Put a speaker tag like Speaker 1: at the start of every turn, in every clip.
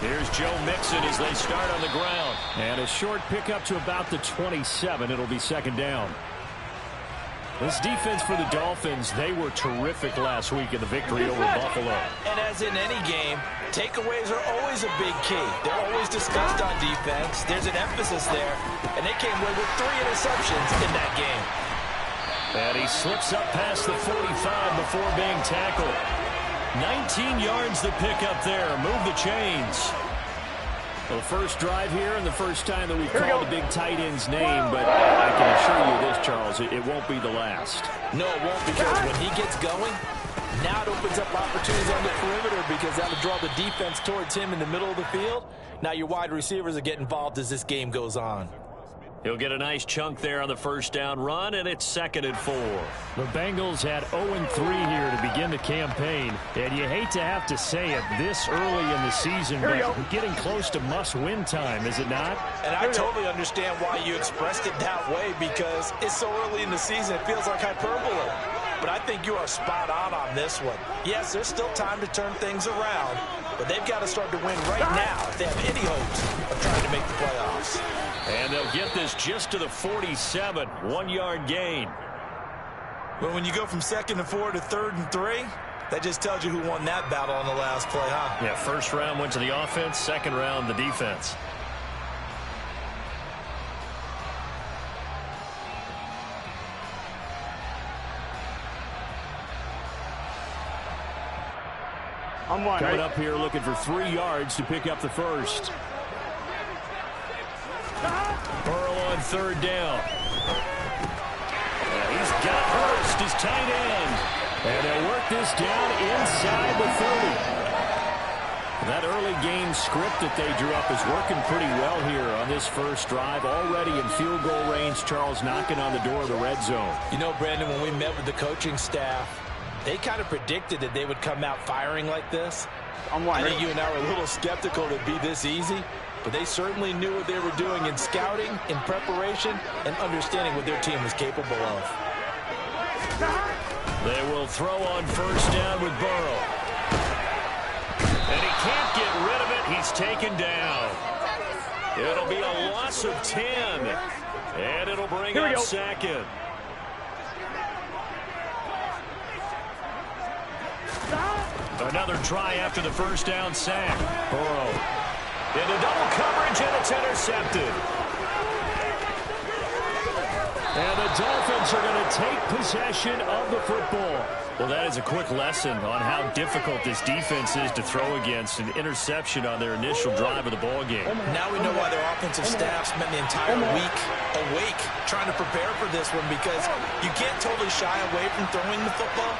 Speaker 1: Here's Joe Mixon as they start on the ground. And a short pickup to about the 27. It'll be second down. This defense for the Dolphins, they were terrific last week in the victory over Buffalo.
Speaker 2: And as in any game, takeaways are always a big key. They're always discussed on defense. There's an emphasis there. And they came away with 3 interceptions in that game.
Speaker 1: And he slips up past the 45 before being tackled. 19 yards to pick up there. Move the chains. Well, first drive here and the first time that we've called a big tight end's name, but I can assure you this, Charles, it won't be the last.
Speaker 2: No, it won't, because when he gets going, now it opens up opportunities on the perimeter because that'll draw the defense towards him in the middle of the field. Now your wide receivers will get involved as this game goes on.
Speaker 1: He'll get a nice chunk there on the first down run, and it's 2nd and 4. The Bengals had 0-3 here to begin the campaign, and you hate to have to say it this early in the season, but getting close to must-win time, is it not?
Speaker 2: And I totally understand why you expressed it that way, because it's so early in the season, it feels like hyperbole. But I think you are spot on this one. Yes, there's still time to turn things around, but they've got to start to win right now if they have any hopes of trying to make the playoffs.
Speaker 1: And they'll get this just to the 47, 1-yard gain.
Speaker 2: But when you go from 2nd and 4 to 3rd and 3, that just tells you who won that battle on the last play, huh?
Speaker 1: Yeah, first round went to the offense, second round the defense. Coming up here looking for 3 yards to pick up the first. Burrow on 3rd down. And he's got Hurst, his tight end. And they'll work this down inside the 30. That early game script that they drew up is working pretty well here on this first drive. Already in field goal range, Charles knocking on the door of the red zone.
Speaker 2: You know, Brandon, when we met with the coaching staff, they kind of predicted that they would come out firing like this. I think you and I were a little skeptical that it'd be this easy, but they certainly knew what they were doing in scouting, in preparation, and understanding what their team was capable of.
Speaker 1: They will throw on first down with Burrow. And he can't get rid of it. He's taken down. It'll be a loss of 10. And it'll bring up 2nd. Another try after the first down sack. Burrow into double coverage, and it's intercepted. And the Dolphins are going to take possession of the football. Well, that is a quick lesson on how difficult this defense is to throw against. An interception on their initial drive of the ballgame.
Speaker 2: Now we know why their offensive staff spent the entire week awake trying to prepare for this one, because you can't totally shy away from throwing the football.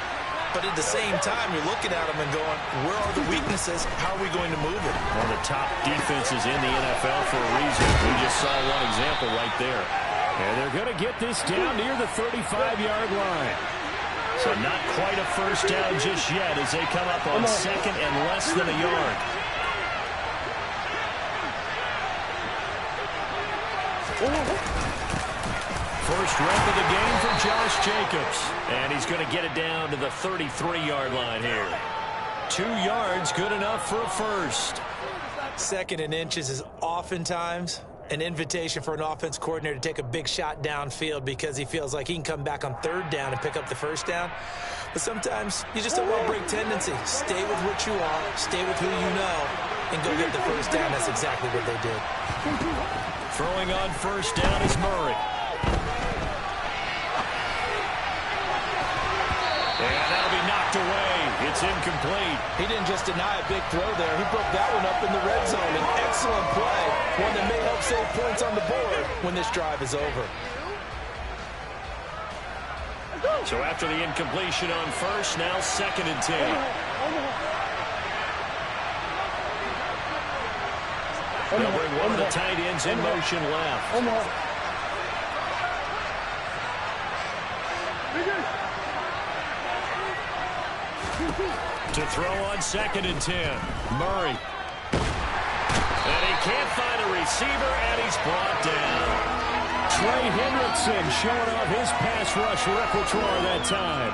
Speaker 2: But at the same time, you're looking at them and going, where are the weaknesses? How are we going to move it?
Speaker 1: One of the top defenses in the NFL for a reason. We just saw one example right there. And they're going to get this down near the 35-yard line. So not quite a first down just yet as they come up on 2nd and less than a yard. First rep of the game for Josh Jacobs. And he's going to get it down to the 33-yard line here. 2 yards, good enough for a first.
Speaker 2: 2nd and inches is oftentimes an invitation for an offense coordinator to take a big shot downfield because he feels like he can come back on 3rd down and pick up the first down. But sometimes you just don't want to break tendency. Stay with what you are, stay with who you know, and go get the first down. That's exactly what they did.
Speaker 1: Throwing on first down is Murray. And that'll be knocked away. It's incomplete.
Speaker 2: He didn't just deny a big throw there. He broke that one up in the red zone. An excellent play. One that may help save points on the board when this drive is over.
Speaker 1: So after the incompletion on first, now 2nd and 10. They'll bring one of the tight ends in motion left. To throw on 2nd and 10. Murray. And he can't find a receiver, and he's brought down. Trey Hendrickson showing off his pass rush repertoire that time.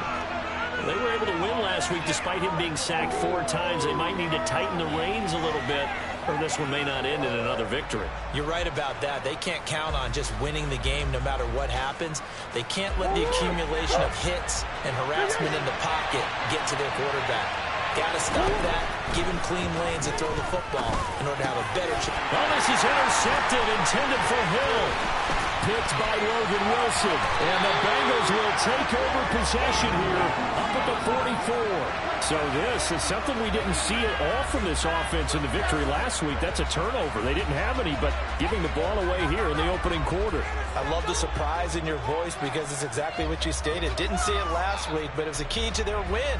Speaker 1: They were able to win last week despite him being sacked 4 times. They might need to tighten the reins a little bit, or this one may not end in another victory.
Speaker 2: You're right about that. They can't count on just winning the game no matter what happens. They can't let the accumulation of hits and harassment in the pocket get to their quarterback. Got to stop that. Give him clean lanes and throw the football in order to have a better chance.
Speaker 1: Well, this is intercepted, intended for Hill. Picked by Logan Wilson. And the Bengals will take over possession here up at the 44. So this is something we didn't see at all from this offense in the victory last week. That's a turnover. They didn't have any, but giving the ball away here in the opening quarter.
Speaker 2: I love the surprise in your voice because it's exactly what you stated. Didn't see it last week, but it was a key to their win.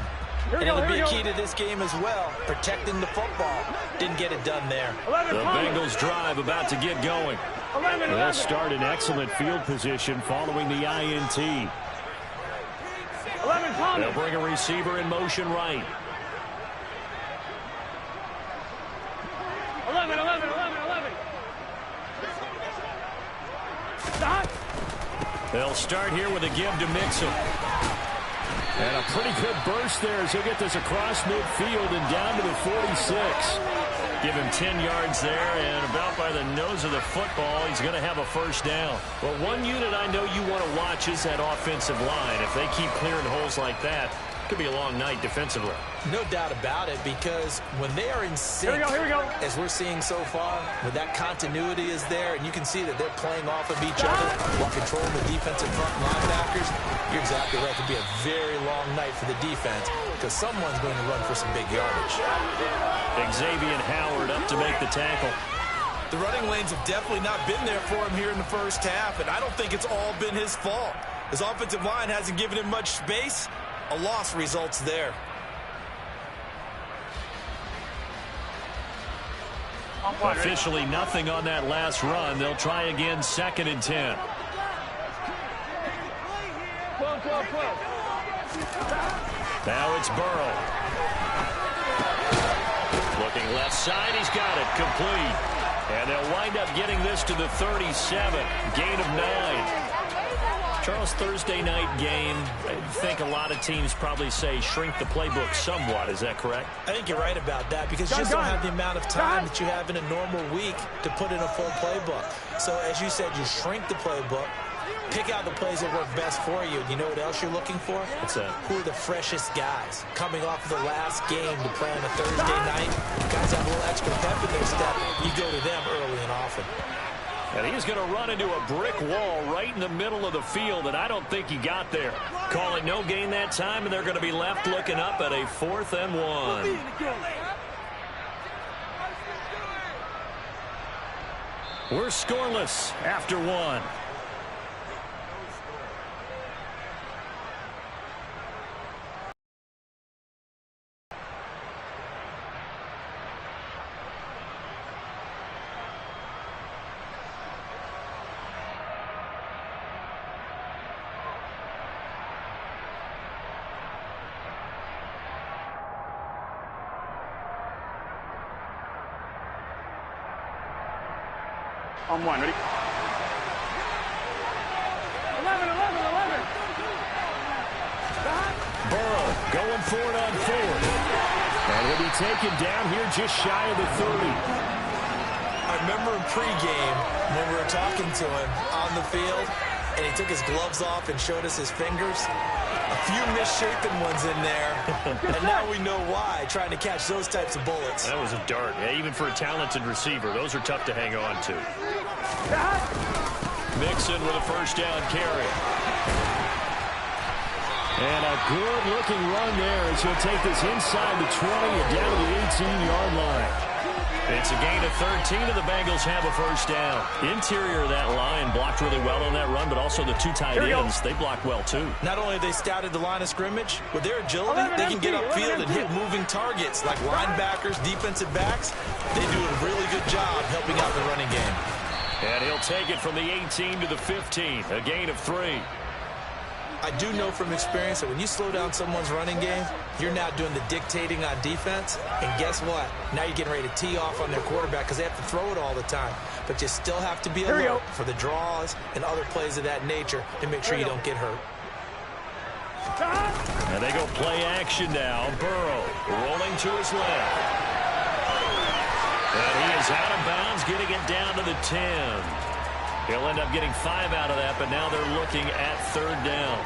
Speaker 2: And it'll be a key to this game as well, protecting the football. Didn't get it done there.
Speaker 1: The Bengals drive about to get going. They'll start in excellent field position following the INT. They'll bring a receiver in motion right.
Speaker 3: 11.
Speaker 1: They'll start here with a give to Mixon. And a pretty good burst there as he'll get this across midfield and down to the 46. Give him 10 yards there, and about by the nose of the football, he's going to have a first down. Well, one unit I know you want to watch is that offensive line. If they keep clearing holes like that, it could be a long night defensively.
Speaker 2: No doubt about it, because when they are in sync,
Speaker 3: Here we go.
Speaker 2: as we're seeing so far, when that continuity is there, and you can see that they're playing off of each other while controlling the defensive front linebackers, you're exactly right. It could be a very long night for the defense because someone's going to run for some big yardage.
Speaker 1: Xavier Howard up to make the tackle.
Speaker 2: The running lanes have definitely not been there for him here in the first half, and I don't think it's all been his fault. His offensive line hasn't given him much space. A loss results there.
Speaker 1: Officially nothing on that last run. They'll try again, 2nd and 10.
Speaker 3: 12.
Speaker 1: Now it's Burrow. Looking left side, he's got it, complete. And they'll wind up getting this to the 37, gain of 9. Charles, Thursday night game, I think a lot of teams probably say shrink the playbook somewhat. Is that correct?
Speaker 2: I think you're right about that because you just don't have the amount of time that you have in a normal week to put in a full playbook. So as you said, you shrink the playbook, pick out the plays that work best for you. You know what else you're looking for?
Speaker 1: What's that?
Speaker 2: Who are the freshest guys coming off of the last game to play on a Thursday night? Guys have a little extra pep in their step. You go to them early and often.
Speaker 1: And he's going to run into a brick wall right in the middle of the field, and I don't think he got there. Call it no gain that time, and they're going to be left looking up at a 4th and 1. We're scoreless after 1.
Speaker 3: On 1, ready? 11.
Speaker 1: Burrow going for it on 4th. And he'll be taken down here just shy of the 30.
Speaker 2: I remember in pregame when we were talking to him on the field, and he took his gloves off and showed us his fingers. A few misshapen ones in there, and now we know why, trying to catch those types of bullets.
Speaker 1: That was a dart. Yeah, even for a talented receiver, those are tough to hang on to. Mixon with a first down carry. And a good-looking run there as he'll take this inside the 20 and down to the 18-yard line. It's a gain of 13, and the Bengals have a first down. Interior of that line blocked really well on that run, but also the 2 tight ends, they blocked well, too.
Speaker 2: Not only have they scouted the line of scrimmage, with their agility, they can get upfield and hit moving targets like linebackers, defensive backs. They do a really good job helping out the running game.
Speaker 1: And he'll take it from the 18 to the 15, a gain of 3.
Speaker 2: I do know from experience that when you slow down someone's running game, you're now doing the dictating on defense. And guess what? Now you're getting ready to tee off on their quarterback because they have to throw it all the time. But you still have to be alert for the draws and other plays of that nature to make sure you don't get hurt.
Speaker 1: And they go play action now. Burrow rolling to his left. And he is out of bounds, getting it down to the 10. He'll end up getting 5 out of that, but now they're looking at 3rd down.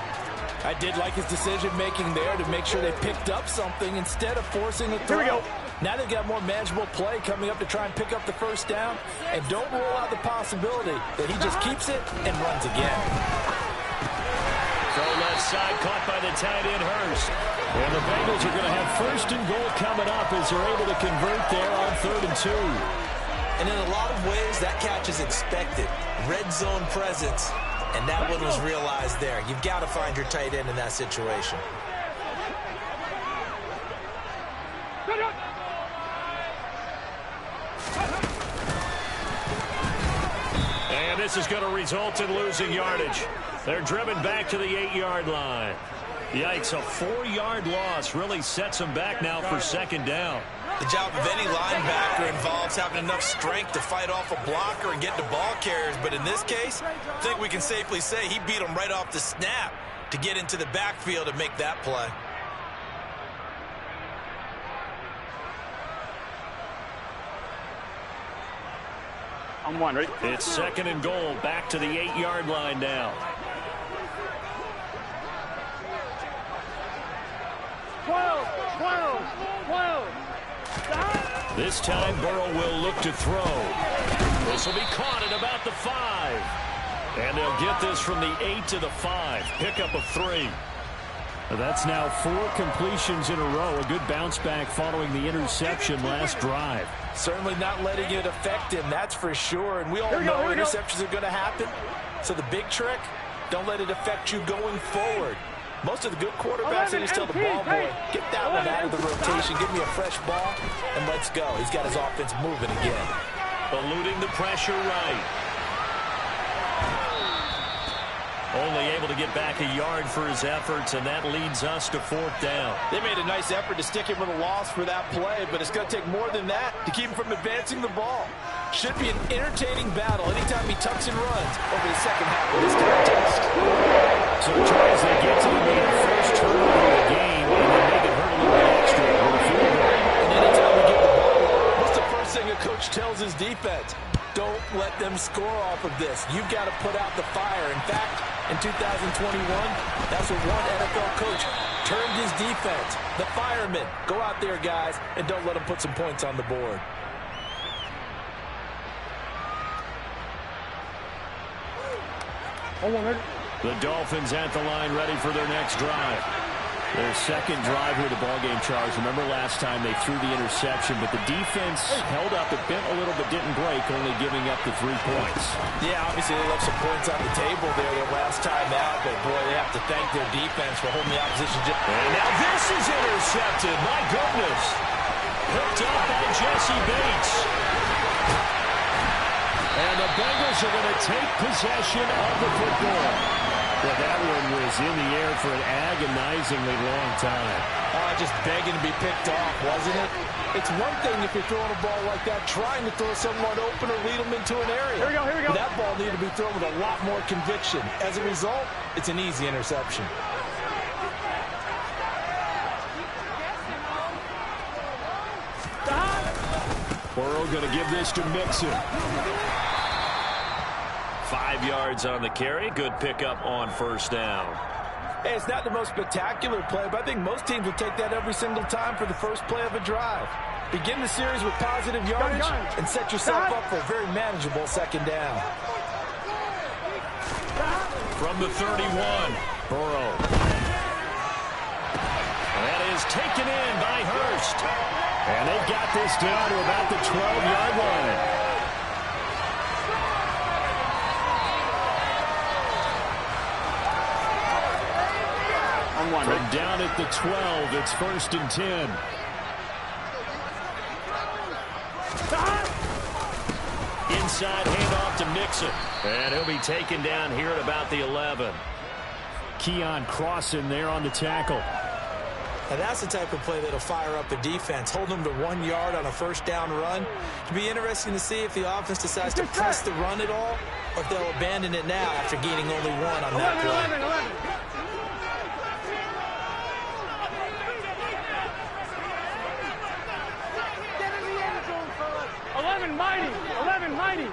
Speaker 4: I did like his decision-making there to make sure they picked up something instead of forcing a throw.
Speaker 3: Here we go.
Speaker 4: Now they've got more manageable play coming up to try and pick up the 1st down. And don't rule out the possibility that he just keeps it and runs again.
Speaker 1: Throw left side, caught by the tight end, Hurst. And the Bengals are going to have 1st and goal coming up as they're able to convert there on 3rd and 2.
Speaker 2: And in a lot of ways, that catch is expected. Red zone presence, and that one was realized there. You've got to find your tight end in that situation.
Speaker 1: And this is going to result in losing yardage. They're driven back to the 8-yard line. Yikes, a 4-yard loss really sets them back now for 2nd down.
Speaker 2: The job of any linebacker involves having enough strength to fight off a blocker and get to ball carriers. But in this case, I think we can safely say he beat him right off the snap to get into the backfield and make that play.
Speaker 3: On 1, ready?
Speaker 1: It's 2nd and goal, back to the 8-yard line now.
Speaker 3: 12, 12, 12.
Speaker 1: This time Burrow will look to throw. This will be caught at about the 5. And they'll get this from the 8 to the 5. Pickup of 3. That's now 4 completions in a row. A good bounce back following the interception last drive.
Speaker 4: Certainly not letting it affect him, that's for sure. And we all know interceptions are going to happen. So the big trick, don't let it affect you going forward. Most of the good quarterbacks are just tell the ball boy, get that one out of the rotation, give me a fresh ball, and let's go. He's got his offense moving again.
Speaker 1: Eluding the pressure right. Only able to get back a yard for his efforts, and that leads us to 4th down.
Speaker 4: They made a nice effort to stick him with a loss for that play, but it's going to take more than that to keep him from advancing the ball. Should be an entertaining battle anytime he tucks and runs over the second half of this contest.
Speaker 1: So tries to get to the first turnover of the game, and they make it hurt a little bit extra with a field goal.
Speaker 4: And anytime we give the ball up, what's the first thing a coach tells his defense? Don't let them score off of this. You've got to put out the fire. In fact, in 2021, that's what one NFL coach termed his defense. The firemen. Go out there, guys, and don't let them put some points on the board.
Speaker 1: The Dolphins at the line, ready for their next drive. Their second drive here, the ballgame, Charles. Remember last time they threw the interception, but the defense held up. It bent a little, but didn't break, only giving up the 3 points.
Speaker 4: Yeah, obviously they left some points on the table there their last time out, but boy, they have to thank their defense for holding the opposition.
Speaker 1: And now this is intercepted. My goodness. Picked up by Jesse Bates. And the Bengals are going to take possession of the football. Well, that one was in the air for an agonizingly long time.
Speaker 4: Just begging to be picked off, wasn't it? It's one thing if you're throwing a ball like that, trying to throw someone open or lead them into an area.
Speaker 3: Here we go, here we go.
Speaker 4: That ball needed to be thrown with a lot more conviction. As a result, it's an easy interception.
Speaker 1: Burrow going to give this to Mixon. 5 yards on the carry. Good pickup on 1st down.
Speaker 4: Hey, it's not the most spectacular play, but I think most teams will take that every single time for the first play of a drive. Begin the series with positive yardage and set yourself up for a very manageable 2nd down.
Speaker 1: From the 31, Burrow. That is taken in by Hurst. And they've got this down to about the 12-yard line. From down at the 12, it's 1st and 10. Inside handoff to Mixon. And he'll be taken down here at about the 11. Keon Cross in there on the tackle.
Speaker 2: And that's the type of play that'll fire up the defense. Hold them to 1 yard on a first down run. It'll be interesting to see if the offense decides to press the run at all, or if they'll abandon it now after gaining only 1 on that play.
Speaker 3: 11, mighty. 11, mighty.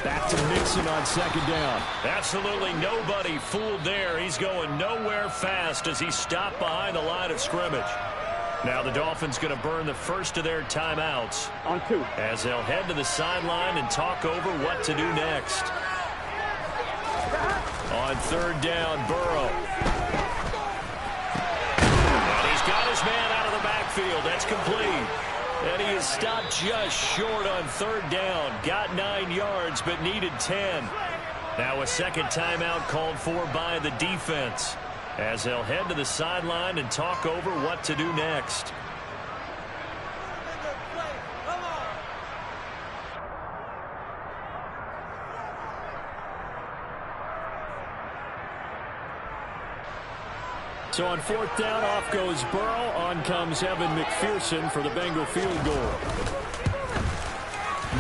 Speaker 1: Back to Mixon on second down. Absolutely nobody fooled there. He's going nowhere fast as he stopped behind the line of scrimmage. Now the Dolphins going to burn the first of their timeouts.
Speaker 3: On 2.
Speaker 1: As they'll head to the sideline and talk over what to do next. On third down, Burrow. And he's got his man out of the backfield. That's complete. And he is stopped just short on third down. Got 9 yards, but needed 10. Now a second timeout called for by the defense, as they'll head to the sideline and talk over what to do next. So on fourth down, off goes Burrow. On comes Evan McPherson for the Bengal field goal.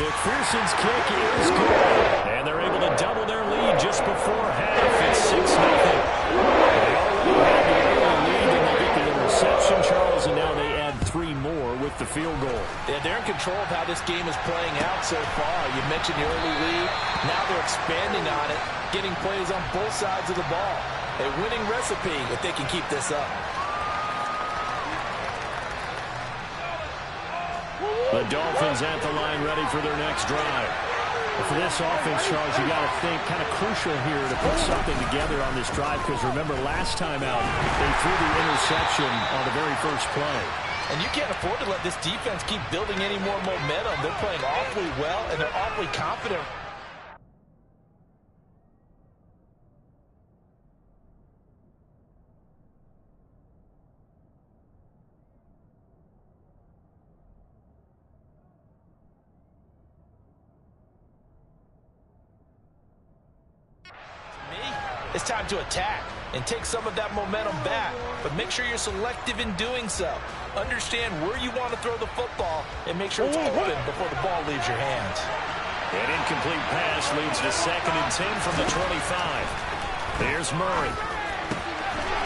Speaker 1: McPherson's kick is good. And they're able to double their lead just before half. It's 6-0. They already had the early lead, and they get the interception, Charles, and now they add 3 more with the field goal.
Speaker 4: Yeah, they're in control of how this game is playing out so far. You mentioned the early lead. Now they're expanding on it, getting plays on both sides of the ball. A winning recipe if they can keep this up.
Speaker 1: The Dolphins at the line ready for their next drive. For this offense, Charles, you got to think kind of crucial here to put something together on this drive, because remember last time out they threw the interception on the very first play.
Speaker 4: And you can't afford to let this defense keep building any more momentum. They're playing awfully well, and they're awfully confident. It's time to attack and take some of that momentum back, but make sure you're selective in doing so. Understand where you want to throw the football and make sure it's open before the ball leaves your hands.
Speaker 1: An incomplete pass leads to 2nd and 10 from the 25. There's Murray.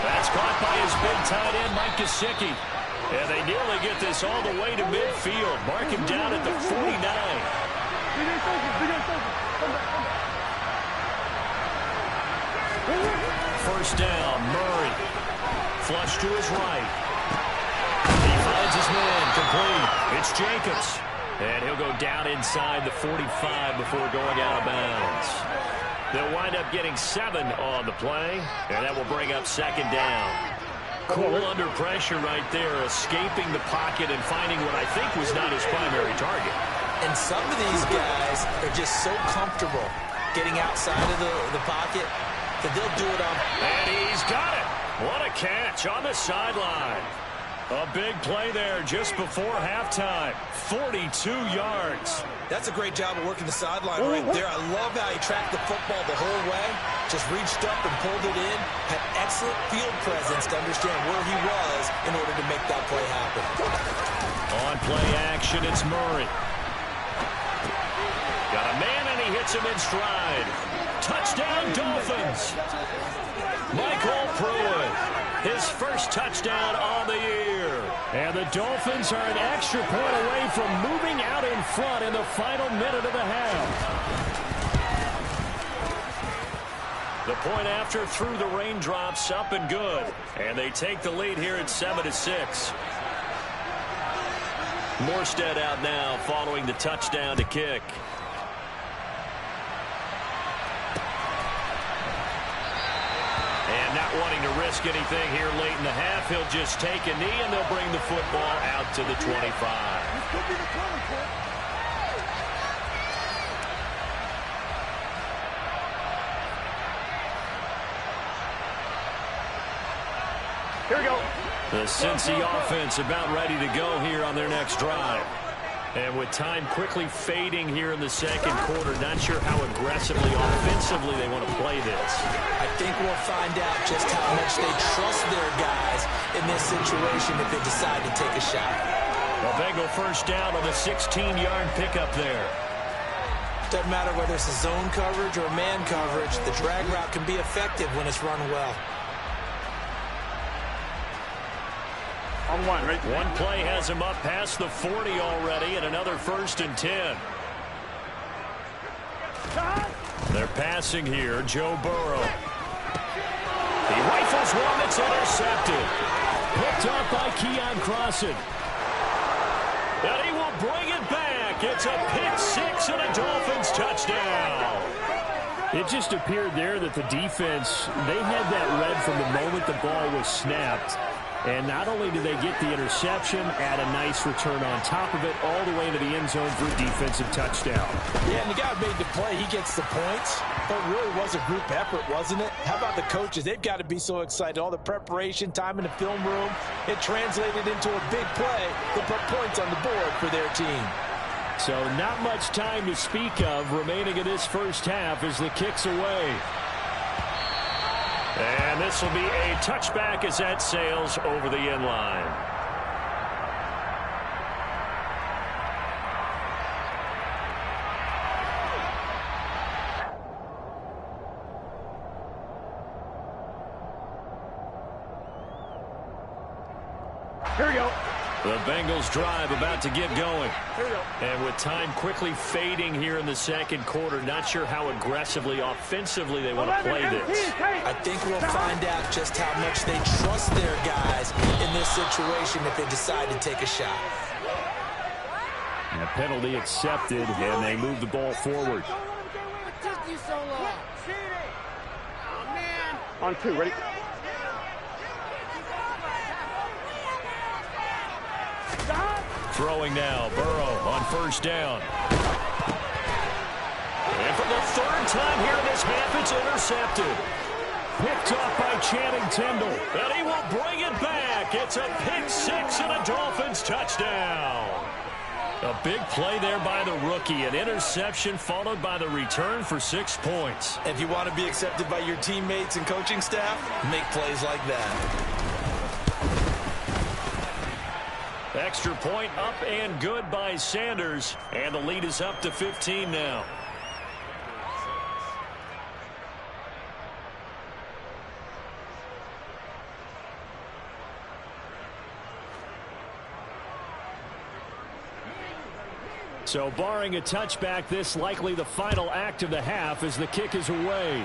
Speaker 1: That's caught by his big tight end, Mike Gesicki. And they nearly get this all the way to midfield. Mark him down at the 49. First down, Murray. Flush to his right. He finds his man, complete. It's Jacobs. And he'll go down inside the 45 before going out of bounds. They'll wind up getting 7 on the play, and that will bring up second down. Cool under pressure right there, escaping the pocket and finding what I think was not his primary target.
Speaker 2: And some of these guys are just so comfortable getting outside of the pocket that they'll do it on.
Speaker 1: And he's got it. What a catch on the sideline. A big play there just before halftime. 42 yards.
Speaker 2: That's a great job of working the sideline right there. I love how he tracked the football the whole way. Just reached up and pulled it in. Had excellent field presence to understand where he was in order to make that play happen.
Speaker 1: On play action, it's Murray. Got a man and he hits him in stride. Touchdown, Dolphins. Michael Pruitt, his first touchdown on the year. And the Dolphins are an extra point away from moving out in front in the final minute of the half. The point after through the raindrops, up and good. And they take the lead here at 7-6. Morstead out now following the touchdown to kick. And not wanting to risk anything here late in the half, he'll just take a knee and they'll bring the football out to the 25.
Speaker 3: Here we go.
Speaker 1: The Cincy offense about ready to go here on their next drive. And with time quickly fading here in the second quarter, not sure how aggressively, offensively they want to play this.
Speaker 2: I think we'll find out just how much they trust their guys in this situation if they decide to take a shot.
Speaker 1: A Bengal first down on the 16-yard pickup there.
Speaker 2: Doesn't matter whether it's a zone coverage or man coverage, the drag route can be effective when it's run well.
Speaker 3: On one, right?
Speaker 1: One play has him up past the 40 already, and another 1st and 10. They're passing here, Joe Burrow. He rifles one that's intercepted. Picked up by Keon Crossan. And he will bring it back. It's a pick six and a Dolphins touchdown.
Speaker 5: It just appeared there that the defense, they had that read from the moment the ball was snapped. And not only did they get the interception, add a nice return on top of it, all the way into the end zone for a defensive touchdown.
Speaker 2: Yeah, and the guy made the play. He gets the points. But it really was a group effort, wasn't it? How about the coaches? They've got to be so excited. All the preparation, time in the film room, it translated into a big play to put points on the board for their team.
Speaker 1: So not much time to speak of remaining in this first half as the kick's away. And this will be a touchback as that sails over the end line.
Speaker 3: Here we go.
Speaker 1: The Bengals drive about to get going.
Speaker 3: Here we go.
Speaker 1: And with time quickly fading here in the second quarter, not sure how aggressively, offensively they want to play this.
Speaker 2: I think we'll find out just how much they trust their guys in this situation if they decide to take a shot.
Speaker 5: And a penalty accepted, and they move the ball forward.
Speaker 3: On two, ready?
Speaker 1: Throwing now, Burrow on first down. And for the third time here in this half, it's intercepted. Picked off by Channing Tindall. And he will bring it back. It's a pick six and a Dolphins touchdown. A big play there by the rookie. An interception followed by the return for 6 points.
Speaker 2: If you want to be accepted by your teammates and coaching staff, make plays like that.
Speaker 1: Extra point up and good by Sanders. And the lead is up to 15 now. So barring a touchback, this likely the final act of the half as the kick is away.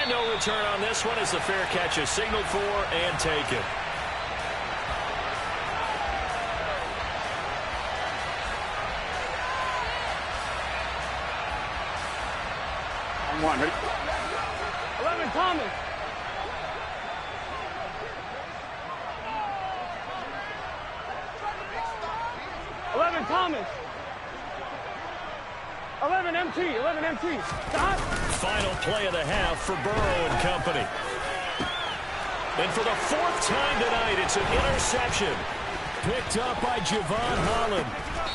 Speaker 1: And no return on this one as the fair catch is signaled for and taken.
Speaker 3: One, ready? 11, Thomas. Thomas. 11 MT. Stop.
Speaker 1: Final play of the half for Burrow and company. And for the fourth time tonight, it's an interception. Picked up by Javon Holland.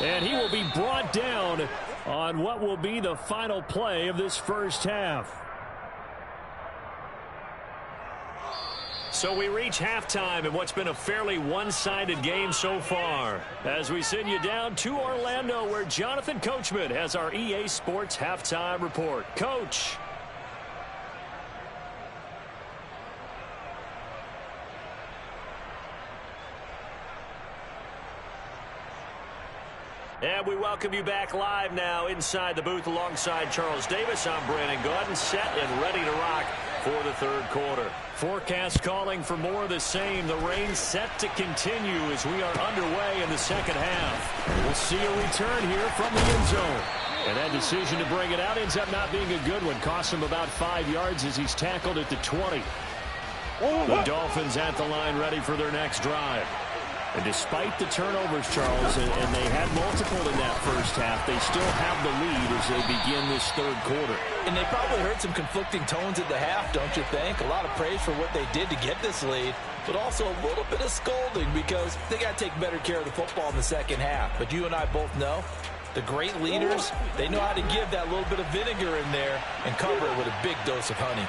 Speaker 1: And he will be brought down on what will be the final play of this first half. So we reach halftime in what's been a fairly one-sided game so far. As we send you down to Orlando, where Jonathan Coachman has our EA Sports halftime report. Coach. And we welcome you back live now inside the booth alongside Charles Davis. I'm Brandon Gaudin, set and ready to rock for the third quarter. Forecast calling for more of the same. The rain set to continue as we are underway in the second half. We'll see a return here from the end zone. And that decision to bring it out ends up not being a good one. Cost him about 5 yards as he's tackled at the 20. The Dolphins at the line ready for their next drive.
Speaker 5: And despite the turnovers, Charles, and they had multiple in that first half, they still have the lead as they begin this third quarter.
Speaker 4: And they probably heard some conflicting tones at the half, don't you think? A lot of praise for what they did to get this lead, but also a little bit of scolding because they got to take better care of the football in the second half. But you and I both know the great leaders, they know how to give that little bit of vinegar in there and cover it with a big dose of honey.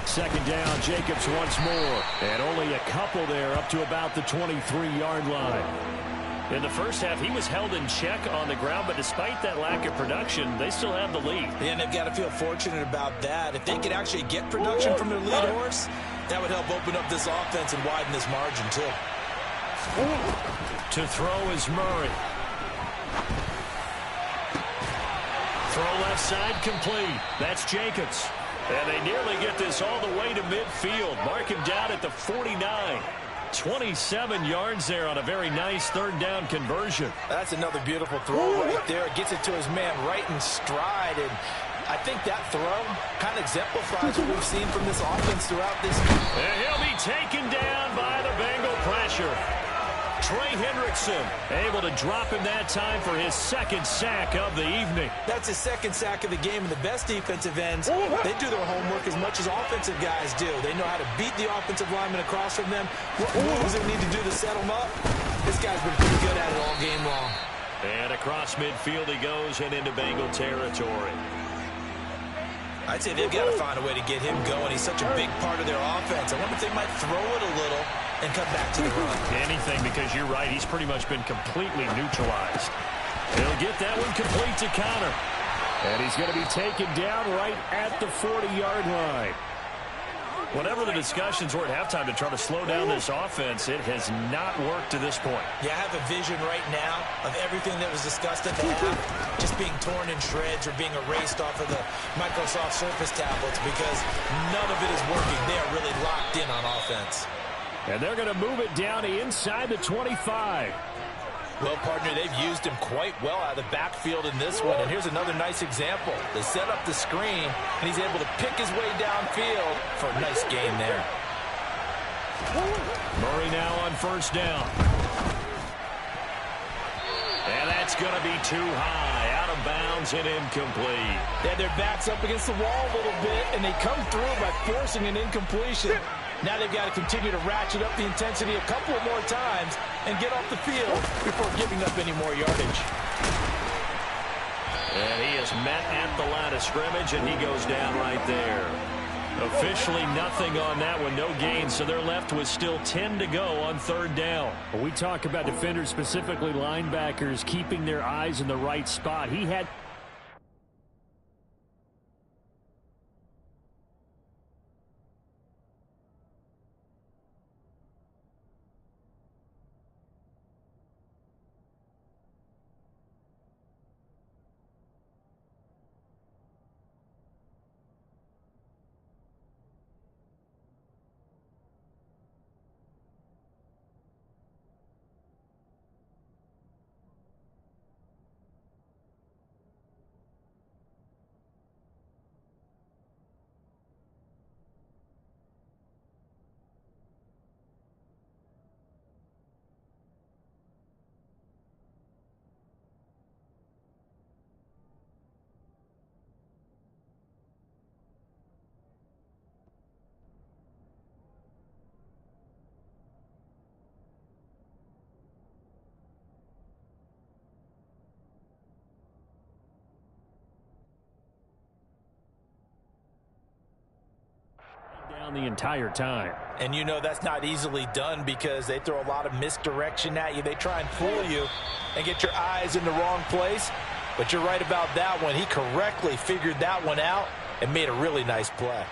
Speaker 5: Second down, Jacobs once more. And only a couple there up to about the 23-yard line. In the first half, he was held in check on the ground, but despite that lack of production, they still have the lead.
Speaker 2: And they've got to feel fortunate about that. If they could actually get production from their lead horse, that would help open up this offense and widen this margin, too.
Speaker 5: To throw is Murray. Throw left side complete. That's Jacobs. And they nearly get this all the way to midfield. Mark him down at the 49. 27 yards there on a very nice third down conversion.
Speaker 4: That's another beautiful throw right there. Gets it to his man right in stride. And I think that throw kind of exemplifies what we've seen from this offense throughout this.
Speaker 5: And he'll be taken down by the Bengal pressure. Trey Hendrickson able to drop him that time for his second sack of the evening.
Speaker 2: That's his second sack of the game, and the best defensive ends, they do their homework as much as offensive guys do. They know how to beat the offensive lineman across from them. What moves they need to do to set them up? This guy's been pretty good at it all game long.
Speaker 5: And across midfield he goes and into Bengal territory.
Speaker 2: I'd say they've got to find a way to get him going. He's such a big part of their offense. I wonder if they might throw it a little and come back to the run.
Speaker 5: Anything, because you're right. He's pretty much been completely neutralized. He'll get that one complete to Connor. And he's going to be taken down right at the 40-yard line. Whatever the discussions were at halftime to try to slow down this offense, it has not worked to this point.
Speaker 2: Yeah, I have a vision right now of everything that was discussed at the half just being torn in shreds or being erased off of the Microsoft Surface tablets because none of it is working. They are really locked in on offense.
Speaker 5: And they're going to move it down inside the 25.
Speaker 4: Well, partner, they've used him quite well out of the backfield in this one. And here's another nice example. They set up the screen, and he's able to pick his way downfield for a nice gain there.
Speaker 5: Murray now on first down. And that's going to be too high. Out of bounds and incomplete.
Speaker 4: They had their backs up against the wall a little bit, and they come through by forcing an incompletion. Now they've got to continue to ratchet up the intensity a couple more times and get off the field before giving up any more yardage.
Speaker 5: And he is met at the line of scrimmage, and he goes down right there. Officially nothing on that one, no gain, so they're left with still 10 to go on third down. When we talk about defenders, specifically linebackers, keeping their eyes in the right spot. He had... down the entire time.
Speaker 4: And you know that's not easily done because they throw a lot of misdirection at you. They try and fool you and get your eyes in the wrong place. But you're right about that one. He correctly figured that one out and made a really nice play.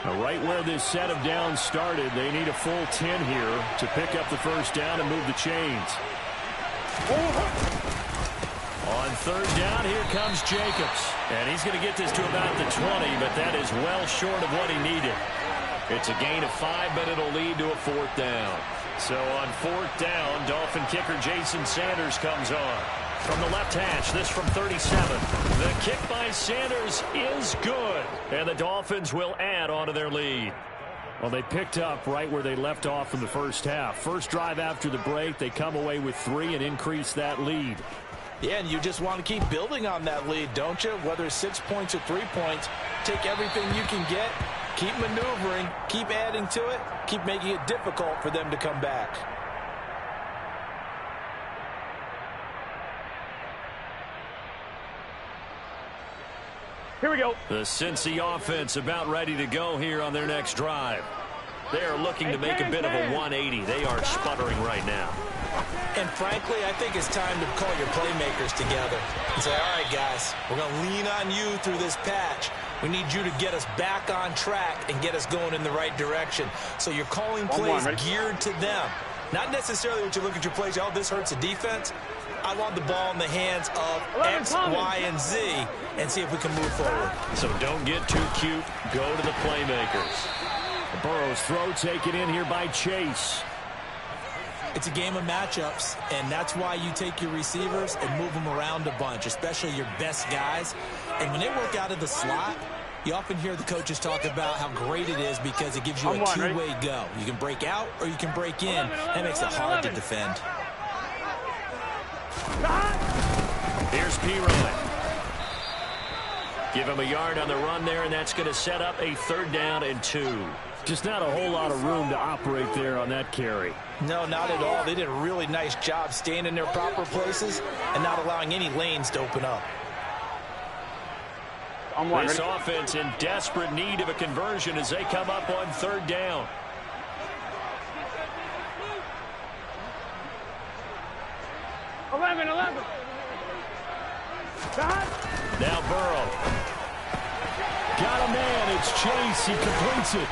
Speaker 5: Right where this set of downs started, they need a full 10 here to pick up the first down and move the chains. On third down, here comes Jacobs. And he's going to get this to about the 20, but that is well short of what he needed. It's a gain of 5, but it'll lead to a fourth down. So on fourth down, Dolphin kicker Jason Sanders comes on.
Speaker 1: From the left hash, this from 37. The kick by Sanders is good. And the Dolphins will add on to their lead.
Speaker 5: Well, they picked up right where they left off in the first half. First drive after the break, they come away with 3 and increase that lead.
Speaker 2: Yeah, and you just want to keep building on that lead, don't you? Whether it's 6 points or 3 points, take everything you can get, keep maneuvering, keep adding to it, keep making it difficult for them to come back.
Speaker 3: Here we go.
Speaker 1: The Cincy offense about ready to go here on their next drive. They are looking to make a bit of a 180. They are sputtering right now.
Speaker 2: And frankly, I think it's time to call your playmakers together and say, all right, guys, we're going to lean on you through this patch. We need you to get us back on track and get us going in the right direction. So you're calling plays geared to them. Not necessarily what you look at your plays, oh, this hurts the defense. I want the ball in the hands of X, Y, and Z and see if we can move forward.
Speaker 1: So don't get too cute. Go to the playmakers.
Speaker 5: Burrow's throw taken in here by Chase.
Speaker 2: It's a game of matchups, and that's why you take your receivers and move them around a bunch, especially your best guys. And when they work out of the slot, you often hear the coaches talk about how great it is because it gives you a two-way go. You can break out or you can break in. That makes it hard to defend.
Speaker 1: Here's P-Ryan. Give him a yard on the run there, and that's going to set up a 3rd down and 2.
Speaker 5: Just not a whole lot of room to operate there on that carry.
Speaker 2: No, not at all. They did a really nice job staying in their proper places and not allowing any lanes to open up.
Speaker 1: This offense in desperate need of a conversion as they come up on 3rd down. Now Burrow.
Speaker 5: Got a man. It's Chase. He completes it.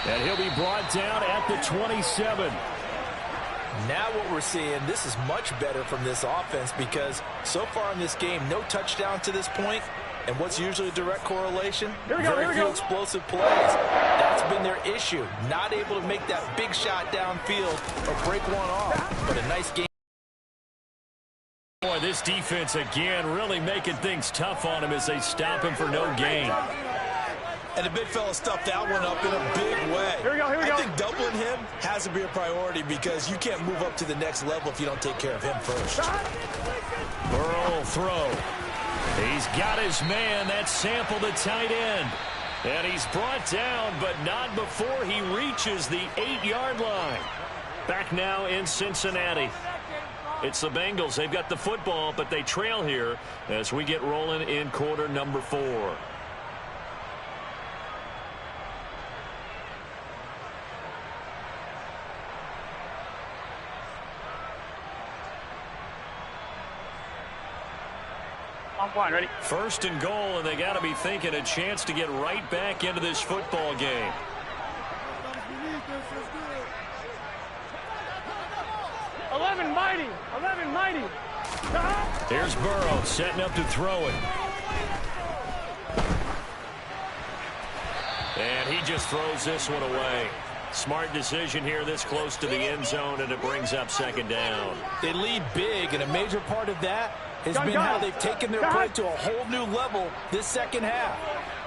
Speaker 5: And he'll be brought down at the 27.
Speaker 2: Now what we're seeing, this is much better from this offense because so far in this game, no touchdowns to this point. And what's usually a direct correlation? Very few explosive plays. That's been their issue. Not able to make that big shot downfield or break one off. But a nice game.
Speaker 1: Boy, this defense again really making things tough on him as they stop him for no gain.
Speaker 2: And the big fella stuffed that one up in a big way.
Speaker 3: Here we go.
Speaker 2: I think doubling him has to be a priority because you can't move up to the next level if you don't take care of him first.
Speaker 1: Burrow throw. He's got his man. That's Sample, the tight end. And he's brought down, but not before he reaches the 8-yard line. Back now in Cincinnati. It's the Bengals. They've got the football, but they trail here as we get rolling in quarter number 4.
Speaker 3: Ready?
Speaker 1: 1st and goal, and they got to be thinking a chance to get right back into this football game.
Speaker 3: Mighty.
Speaker 1: Here's Burrow setting up to throw it. And he just throws this one away. Smart decision here this close to the end zone, and it brings up 2nd down.
Speaker 2: They lead big, and a major part of that has been how they've taken their play to a whole new level this second half.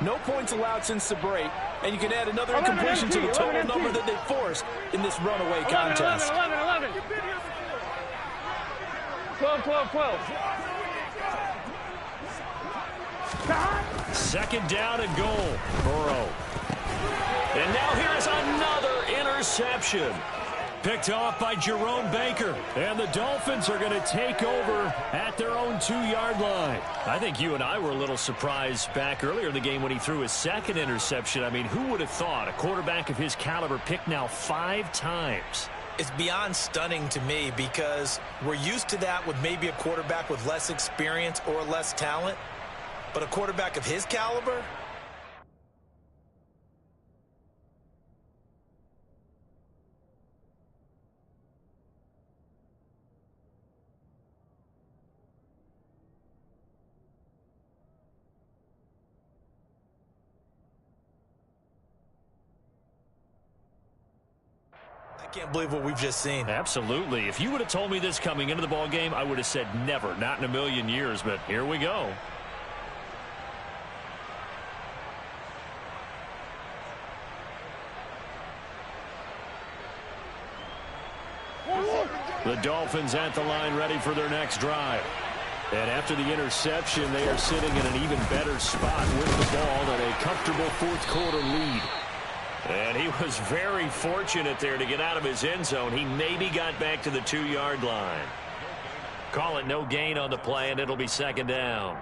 Speaker 2: No points allowed since the break, and you can add another incompletion to the total number that they forced in this runaway contest.
Speaker 3: 11. 12.
Speaker 1: 2nd down and goal. Burrow. And now here's another interception. Picked off by Jerome Baker. And the Dolphins are going to take over at their own 2-yard line. I think you and I were a little surprised back earlier in the game when he threw his 2nd interception. I mean, who would have thought a quarterback of his caliber picked now 5 times?
Speaker 2: It's beyond stunning to me because we're used to that with maybe a quarterback with less experience or less talent. But a quarterback of his caliber? can't believe what we've just seen.
Speaker 5: Absolutely. If you would have told me this coming into the ball game, I would have said never, not in a million years, but here we go. The Dolphins at the line ready for their next drive. And after the interception, they are sitting in an even better spot with the ball and a comfortable fourth-quarter lead. And he was very fortunate there to get out of his end zone. He maybe got back to the 2-yard line. Call it no gain on the play, and it'll be second down.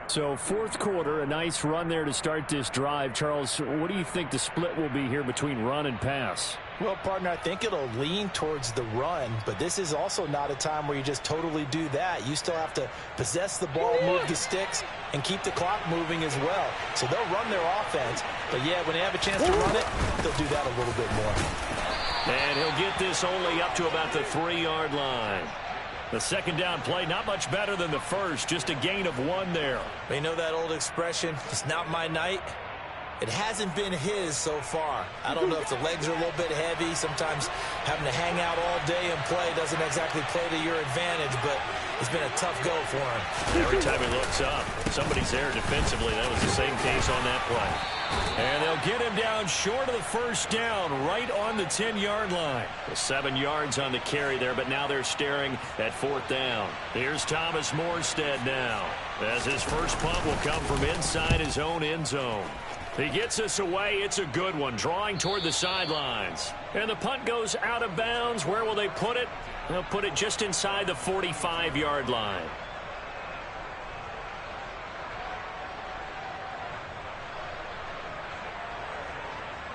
Speaker 5: So fourth quarter, a nice run there to start this drive. Charles, what do you think the split will be here between run and pass?
Speaker 2: Well, partner, I think it'll lean towards the run, but this is also not a time where you just totally do that. You still have to possess the ball, move the sticks, and keep the clock moving as well. So they'll run their offense, but yeah, when they have a chance to run it, they'll do that a little bit more.
Speaker 5: And he'll get this only up to about the 3-yard line. The second down play, not much better than the first, just a gain of 1 there.
Speaker 2: You know that old expression, it's not my night? It hasn't been his so far. I don't know if the legs are a little bit heavy. Sometimes having to hang out all day and play doesn't exactly play to your advantage, but it's been a tough go for him.
Speaker 5: Every time he looks up, somebody's there defensively. That was the same case on that play. And they'll get him down short of the first down, right on the 10-yard line. Well, 7 yards on the carry there, but now they're staring at fourth down. Here's Thomas Morstead now, as his first punt will come from inside his own end zone. He gets us away. It's a good one, drawing toward the sidelines. And the punt goes out of bounds. Where will they put it? They'll put it just inside the 45-yard line.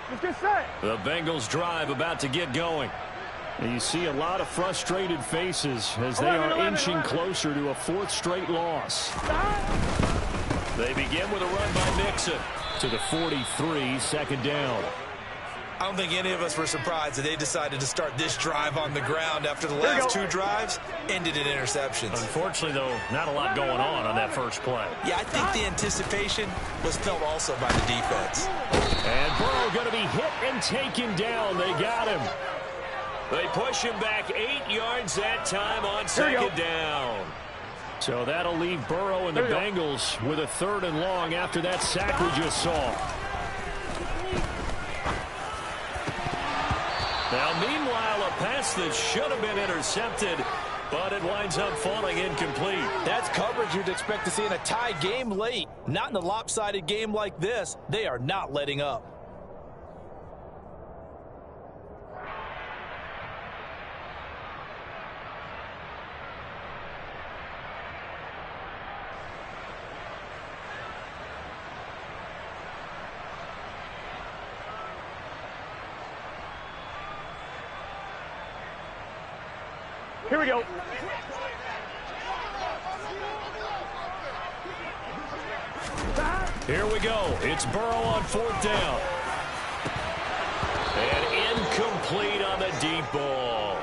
Speaker 3: Let's get set.
Speaker 5: The Bengals drive about to get going. And you see a lot of frustrated faces as they are inching closer to a 4th straight loss. They begin with a run by Mixon. To the 43, second down.
Speaker 2: I don't think any of us were surprised that they decided to start this drive on the ground after the last 2 drives ended in interceptions.
Speaker 5: Unfortunately, though, not a lot going on that first play.
Speaker 2: Yeah, I think the anticipation was felt also by the defense.
Speaker 5: And Burrow going to be hit and taken down. They got him. They push him back 8 yards that time on second down. So that'll leave Burrow and the Bengals with a 3rd and long after that sack we just saw. Now, meanwhile, a pass that should have been intercepted, but it winds up falling incomplete.
Speaker 2: That's coverage you'd expect to see in a tie game late. Not in a lopsided game like this. They are not letting up.
Speaker 3: Here we go.
Speaker 5: Here we go. It's Burrow on 4th down. And incomplete on the deep ball.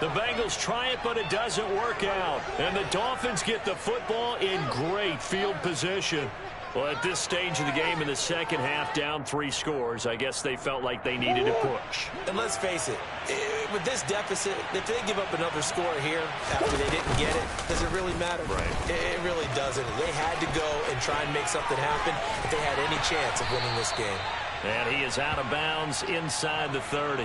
Speaker 5: The Bengals try it, but it doesn't work out. And the Dolphins get the football in great field position. Well, at this stage of the game in the second half, down 3 scores, I guess they felt like they needed a push.
Speaker 2: And let's face it, with this deficit, if they give up another score here after they didn't get it, does it really matter?
Speaker 5: Right.
Speaker 2: It really doesn't. They had to go and try and make something happen if they had any chance of winning this game.
Speaker 5: And he is out of bounds inside the 30.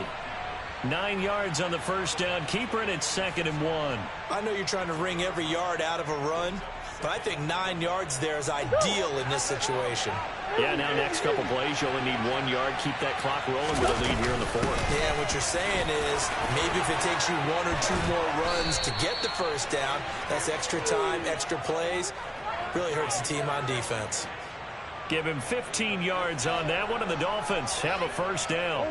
Speaker 5: 9 yards on the first down. Keeper, and it's 2nd and 1.
Speaker 2: I know you're trying to wring every yard out of a run, but I think 9 yards there is ideal in this situation.
Speaker 5: Yeah, now next couple plays, you only need 1 yard. Keep that clock rolling with a lead here in the 4th.
Speaker 2: Yeah, what you're saying is maybe if it takes you 1 or 2 more runs to get the first down, that's extra time, extra plays. Really hurts the team on defense.
Speaker 5: Give him 15 yards on that one, and the Dolphins have a first down.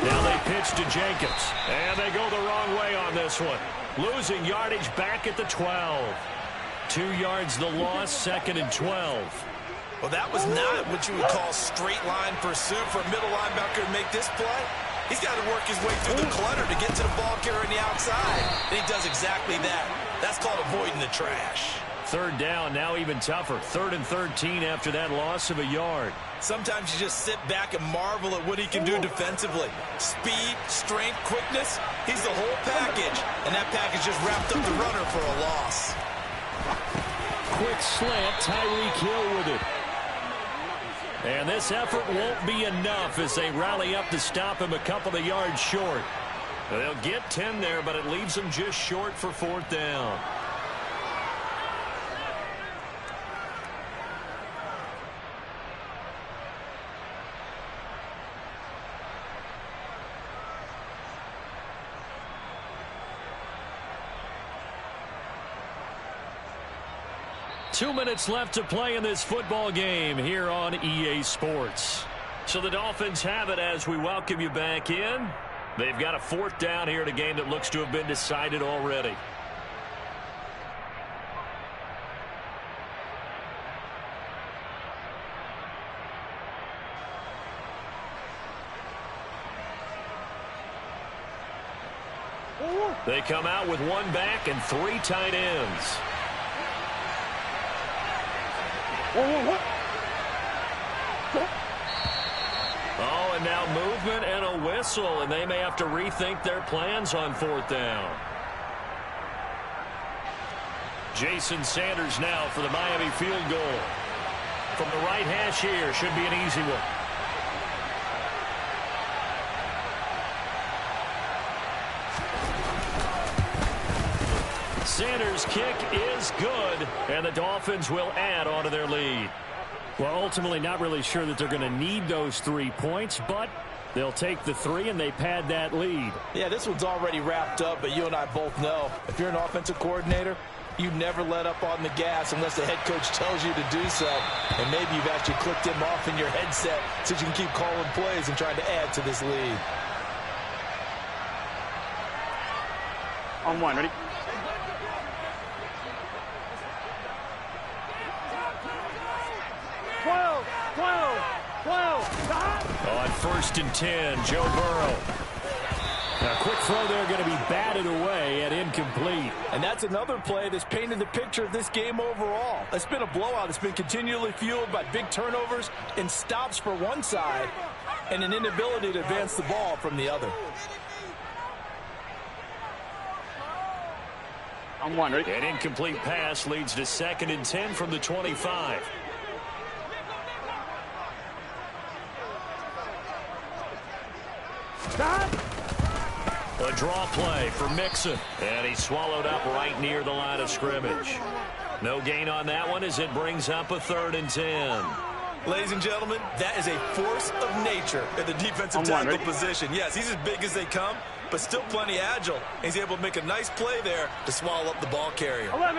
Speaker 5: Now they pitch to Jenkins, and they go the wrong way on this one. Losing yardage back at the 12. 2 yards the loss, 2nd and 12.
Speaker 2: Well, that was not what you would call straight line pursuit for a middle linebacker to make this play. He's got to work his way through the clutter to get to the ball carrier on the outside. And he does exactly that. That's called avoiding the trash.
Speaker 1: Third down, now even tougher. 3rd and 13 after that loss of a yard.
Speaker 4: Sometimes you just sit back and marvel at what he can do defensively. Speed, strength, quickness, he's the whole package. And that package just wrapped up the runner for a loss.
Speaker 1: Quick slant, Tyreek Hill with it. And this effort won't be enough as they rally up to stop him a couple of yards short. They'll get 10 there, but it leaves them just short for 4th down. Two minutes left to play in this football game here on EA Sports. So the Dolphins have it as we welcome you back in. They've got a 4th down here in a game that looks to have been decided already. They come out with 1 back and 3 tight ends. Oh, and now movement and a whistle, and they may have to rethink their plans on 4th down. Jason Sanders now for the Miami field goal. From the right hash here, should be an easy one. Sanders' kick is good, and the Dolphins will add on to their lead. Well, ultimately not really sure that they're going to need those 3 points, but they'll take the 3 and they pad that lead.
Speaker 4: Yeah, this one's already wrapped up, but you and I both know if you're an offensive coordinator, you never let up on the gas unless the head coach tells you to do so. And maybe you've actually clicked him off in your headset so you can keep calling plays and trying to add to this lead.
Speaker 3: On 1, ready?
Speaker 1: On 1st and 10, Joe Burrow. A quick throw there going to be batted away and incomplete.
Speaker 4: And that's another play that's painted the picture of this game overall. It's been a blowout. It's been continually fueled by big turnovers and stops for one side and an inability to advance the ball from the other.
Speaker 3: On 1, ready?
Speaker 1: An incomplete pass leads to 2nd and 10 from the 25. A draw play for Mixon, and he swallowed up right near the line of scrimmage. No gain on that one as it brings up a 3rd and 10.
Speaker 4: Ladies and gentlemen, that is a force of nature at the defensive tackle position. Yes, he's as big as they come, but still plenty agile. He's able to make a nice play there to swallow up the ball carrier.
Speaker 3: 11.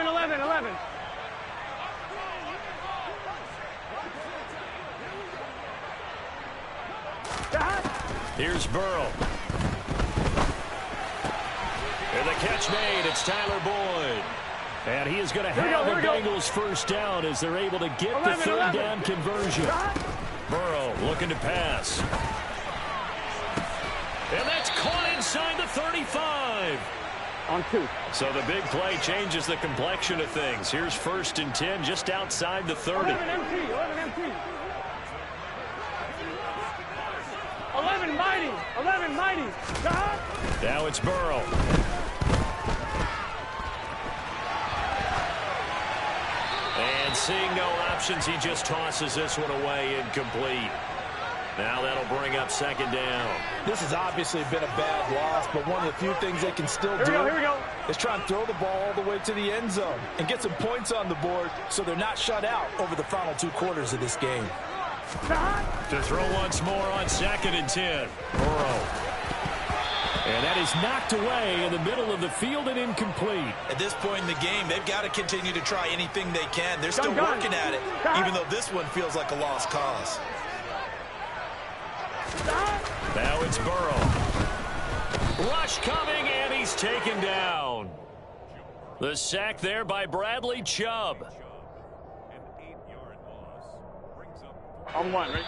Speaker 1: Here's Burrow. And the catch made. It's Tyler Boyd. And he is going to have the Bengals 1st down as they're able to get the 3rd down conversion. Burrow looking to pass. And that's caught inside the 35.
Speaker 3: On 2.
Speaker 1: So the big play changes the complexion of things. Here's 1st and 10 just outside the 30.
Speaker 3: 11 empty. 11 mighty.
Speaker 1: Now it's Burrow. And seeing no options, he just tosses this one away incomplete. Now that'll bring up 2nd down.
Speaker 4: This has obviously been a bad loss, but one of the few things they can still do is try and throw the ball all the way to the end zone and get some points on the board so they're not shut out over the final 2 quarters of this game.
Speaker 1: To throw once more on 2nd and 10. Burrow. And that is knocked away in the middle of the field and incomplete.
Speaker 4: At this point in the game, they've got to continue to try anything they can. They're still working at it, even though this one feels like a lost cause.
Speaker 1: Now it's Burrow. Rush coming, and he's taken down. The sack there by Bradley Chubb.
Speaker 3: On 1, right?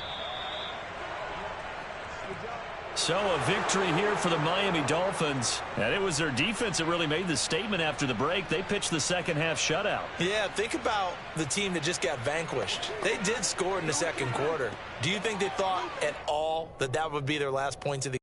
Speaker 1: So a victory here for the Miami Dolphins. And it was their defense that really made the statement after the break. They pitched the second half shutout.
Speaker 2: Yeah, think about the team that just got vanquished. They did score in the second quarter. Do you think they thought at all that that would be their last points of the